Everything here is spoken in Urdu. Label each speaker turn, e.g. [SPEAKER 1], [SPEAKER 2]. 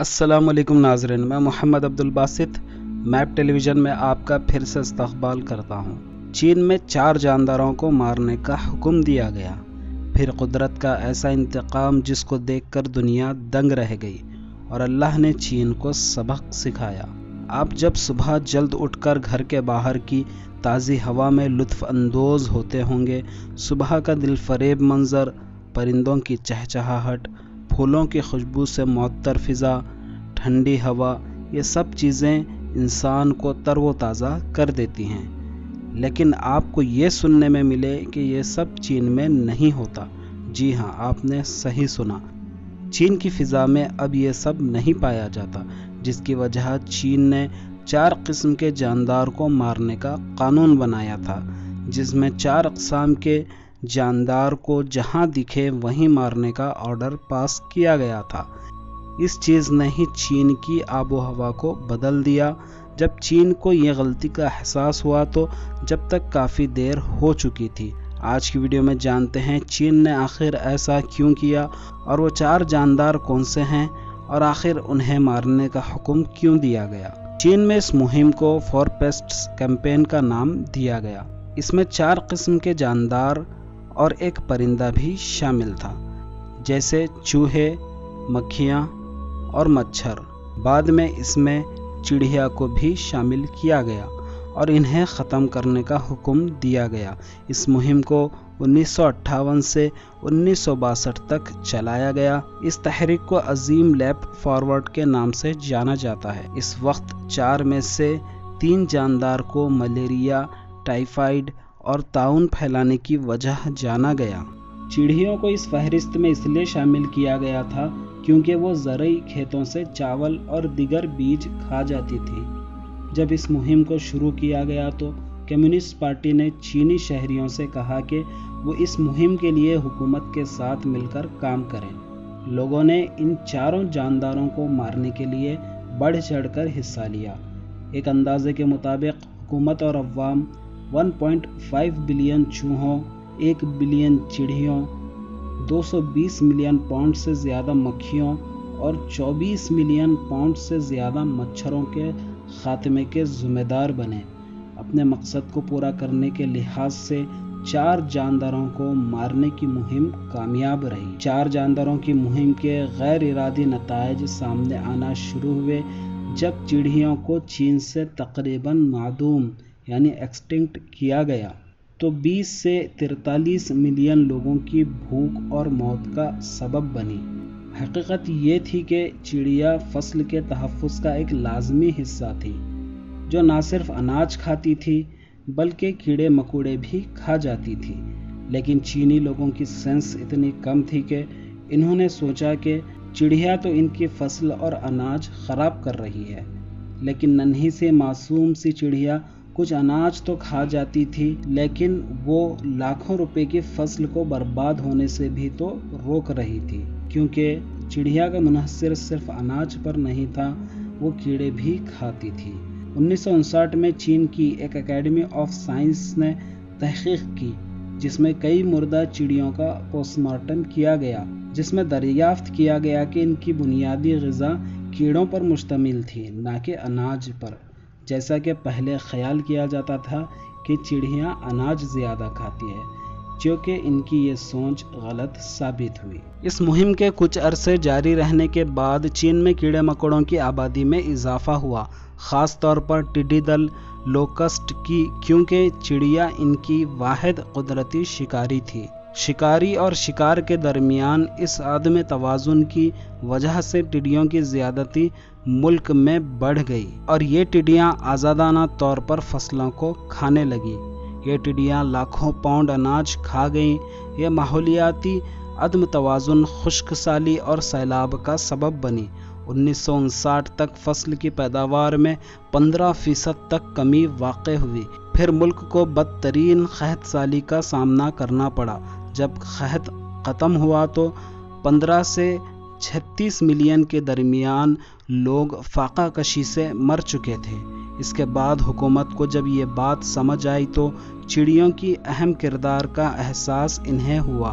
[SPEAKER 1] السلام علیکم ناظرین، میں محمد عبدالباسط میپ ٹیلی ویژن میں آپ کا پھر سے استقبال کرتا ہوں۔ چین میں 4 جانداروں کو مارنے کا حکم دیا گیا، پھر قدرت کا ایسا انتقام جس کو دیکھ کر دنیا دنگ رہ گئی اور اللہ نے چین کو سبق سکھایا۔ آپ جب صبح جلد اٹھ کر گھر کے باہر کی تازی ہوا میں لطف اندوز ہوتے ہوں گے، صبح کا دل فریب منظر، پرندوں کی چہچہاہٹ، پھولوں کی خوشبو سے معطر فضا، ٹھنڈی ہوا، یہ سب چیزیں انسان کو تر و تازہ کر دیتی ہیں۔ لیکن آپ کو یہ سننے میں ملے کہ یہ سب چین میں نہیں ہوتا۔ جی ہاں، آپ نے صحیح سنا، چین کی فضا میں اب یہ سب نہیں پایا جاتا، جس کی وجہ چین نے 4 قسم کے جاندار کو مارنے کا قانون بنایا تھا، جس میں 4 اقسام کے جاندار کو جہاں دکھے وہیں مارنے کا آرڈر پاس کیا گیا تھا۔ اس چیز نے ہی چین کی آب و ہوا کو بدل دیا۔ جب چین کو یہ غلطی کا احساس ہوا تو جب تک کافی دیر ہو چکی تھی۔ آج کی ویڈیو میں جانتے ہیں چین نے آخر ایسا کیوں کیا، اور وہ 4 جاندار کون سے ہیں، اور آخر انہیں مارنے کا حکم کیوں دیا گیا۔ چین میں اس مہم کو 4 پیسٹس کیمپین کا نام دیا گیا۔ اس میں 4 قسم کے جاندار اور ایک پرندہ بھی شامل تھا، جیسے چوہے، مکھیاں اور مچھر۔ بعد میں اس میں چڑیا کو بھی شامل کیا گیا اور انہیں ختم کرنے کا حکم دیا گیا۔ اس مہم کو 1958 سے 1962 تک چلایا گیا۔ اس تحریک کو عظیم لیپ فارورڈ کے نام سے جانا جاتا ہے۔ اس وقت 4 میں سے 3 جاندار کو ملیریا، ٹائیفائیڈ اور طاعون پھیلانے کی وجہ جانا گیا۔ چڑیوں کو اس فہرست میں اس لیے شامل کیا گیا تھا کیونکہ وہ زرعی کھیتوں سے چاول اور دیگر بیج کھا جاتی تھی۔ جب اس مہم کو شروع کیا گیا تو کمیونسٹ پارٹی نے چینی شہریوں سے کہا کہ وہ اس مہم کے لیے حکومت کے ساتھ مل کر کام کریں۔ لوگوں نے ان 4 جانداروں کو مارنے کے لیے بڑھ چڑھ کر حصہ لیا۔ ایک اندازے کے مطابق حکومت اور عوام 1.5 بلین چوہوں، 1 بلین چڑیوں، 220 ملین پاؤنڈ سے زیادہ مکھیوں اور 24 ملین پاؤنڈ سے زیادہ مچھروں کے خاتمے کے ذمہ دار بنے۔ اپنے مقصد کو پورا کرنے کے لحاظ سے 4 جانداروں کو مارنے کی مہم کامیاب رہی۔ 4 جانداروں کی مہم کے غیر ارادی نتائج سامنے آنا شروع ہوئے جب چڑیوں کو چین سے تقریباً معدوم یعنی ایکسٹنکٹ کیا گیا تو 20 سے 43 ملین لوگوں کی بھوک اور موت کا سبب بنی۔ حقیقت یہ تھی کہ چڑیا فصل کے تحفظ کا ایک لازمی حصہ تھی، جو نہ صرف اناج کھاتی تھی بلکہ کیڑے مکوڑے بھی کھا جاتی تھی۔ لیکن چینی لوگوں کی سینس اتنی کم تھی کہ انہوں نے سوچا کہ چڑیا تو ان کی فصل اور اناج خراب کر رہی ہے، لیکن ننھی سی معصوم سی چڑیا کچھ اناج تو کھا جاتی تھی، لیکن وہ لاکھوں روپے کی فصل کو برباد ہونے سے بھی تو روک رہی تھی، کیونکہ چڑیا کا منحصر صرف اناج پر نہیں تھا، وہ کیڑے بھی کھاتی تھی۔ 1959 میں چین کی ایک اکیڈمی آف سائنس نے تحقیق کی جس میں کئی مردہ چڑیوں کا پوسٹ مارٹم کیا گیا، جس میں دریافت کیا گیا کہ ان کی بنیادی غذا کیڑوں پر مشتمل تھی، نہ کہ اناج پر، جیسا کہ پہلے خیال کیا جاتا تھا کہ چڑیاں اناج زیادہ کھاتی ہے، جو کہ ان کی یہ سوچ غلط ثابت ہوئی۔ اس مہم کے کچھ عرصے جاری رہنے کے بعد چین میں کیڑے مکوڑوں کی آبادی میں اضافہ ہوا، خاص طور پر ٹڈی دل، لوکسٹ کی، کیونکہ چڑیا ان کی واحد قدرتی شکاری تھی۔ شکاری اور شکار کے درمیان اس عدم توازن کی وجہ سے ٹڈیوں کی زیادتی ملک میں بڑھ گئی اور یہ ٹڈیاں آزادانہ طور پر فصلوں کو کھانے لگیں۔ یہ ٹڈیاں لاکھوں پاؤنڈ اناج کھا گئیں۔ یہ ماحولیاتی عدم توازن خشک سالی اور سیلاب کا سبب بنی۔ 1959 تک فصل کی پیداوار میں 15% تک کمی واقع ہوئی۔ پھر ملک کو بدترین قحط سالی کا سامنا کرنا پڑا۔ جب قحط ختم ہوا تو 15 سے 36 ملین کے درمیان لوگ فاقہ کشی سے مر چکے تھے۔ اس کے بعد حکومت کو جب یہ بات سمجھ آئی تو چڑیوں کی اہم کردار کا احساس انہیں ہوا۔